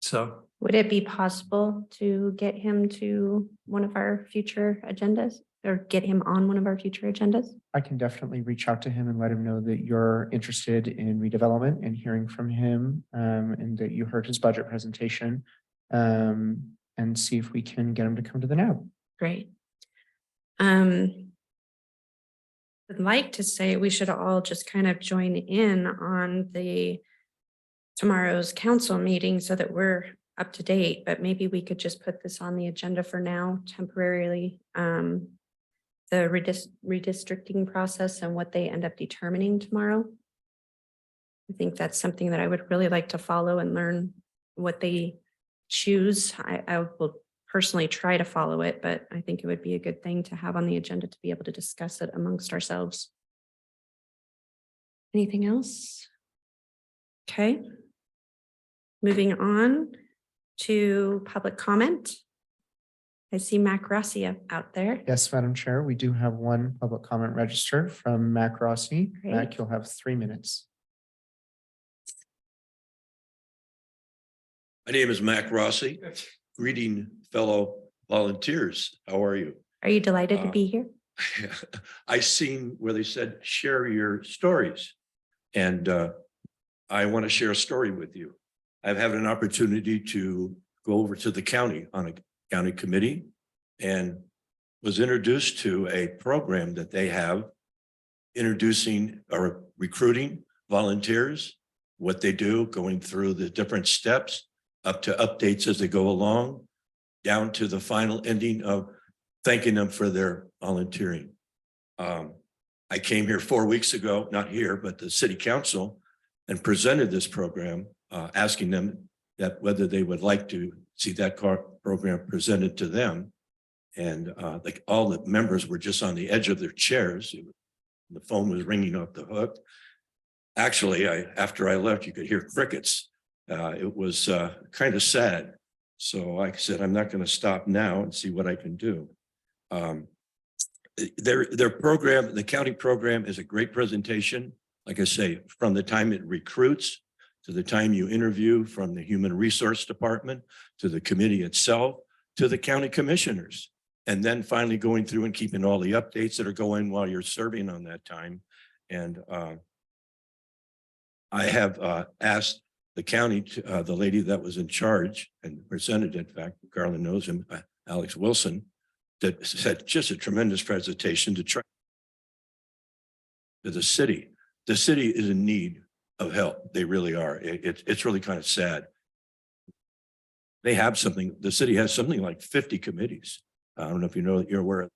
So Would it be possible to get him to one of our future agendas, or get him on one of our future agendas? I can definitely reach out to him and let him know that you're interested in redevelopment and hearing from him, and that you heard his budget presentation, and see if we can get him to come to the NAB. Great. I'd like to say we should all just kind of join in on tomorrow's council meeting so that we're up to date, but maybe we could just put this on the agenda for now temporarily. The redistricting process and what they end up determining tomorrow. I think that's something that I would really like to follow and learn what they choose. I will personally try to follow it, but I think it would be a good thing to have on the agenda to be able to discuss it amongst ourselves. Anything else? Okay. Moving on to public comment. I see Mac Rossi out there. Yes, Madam Chair, we do have one public comment registered from Mac Rossi. Great. Mac, you'll have 3 minutes. My name is Mac Rossi. Greeting fellow volunteers. How are you? Are you delighted to be here? I seen where they said, share your stories. And I want to share a story with you. I've had an opportunity to go over to the county on a county committee and was introduced to a program that they have introducing or recruiting volunteers, what they do, going through the different steps, up to updates as they go along, down to the final ending of thanking them for their volunteering. I came here 4 weeks ago, not here, but the city council, and presented this program, asking them that whether they would like to see that program presented to them. And like all the members were just on the edge of their chairs. The phone was ringing off the hook. Actually, after I left, you could hear crickets. It was kind of sad. So I said, I'm not going to stop now and see what I can do. Their program, the county program, is a great presentation. Like I say, from the time it recruits to the time you interview, from the human resource department to the committee itself to the county commissioners, and then finally going through and keeping all the updates that are going while you're serving on that time. And I have asked the county, the lady that was in charge and presented, in fact, Garland knows him, Alex Wilson, that said just a tremendous presentation to try to the city. The city is in need of help. They really are. It's really kind of sad. They have something, the city has something like 50 committees. I don't know if you know that you're aware of.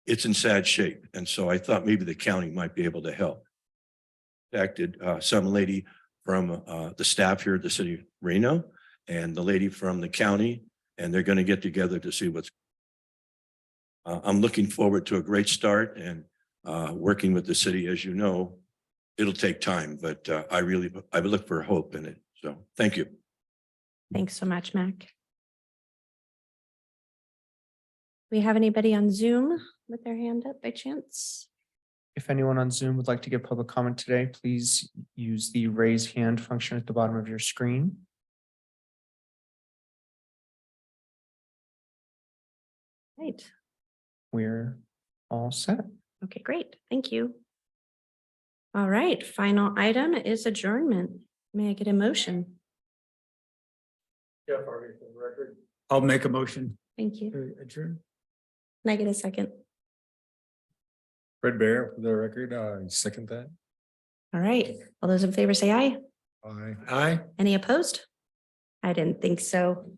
It's in sad shape. And so I thought maybe the county might be able to help. Contacted some lady from the staff here at the city of Reno and the lady from the county, and they're going to get together to see what's. I'm looking forward to a great start, and working with the city. As you know, it'll take time, but I look for hope in it. So thank you. Thanks so much, Mac. We have anybody on Zoom with their hand up by chance? If anyone on Zoom would like to give public comment today, please use the raise hand function at the bottom of your screen. Right. We're all set. Okay, great. Thank you. All right, final item is adjournment. May I get a motion? I'll make a motion. Thank you. to adjourn. Can I get a second? Fred Bear, for the record, second that. All right. All those in favor say aye. Aye. Aye. Any opposed? I didn't think so.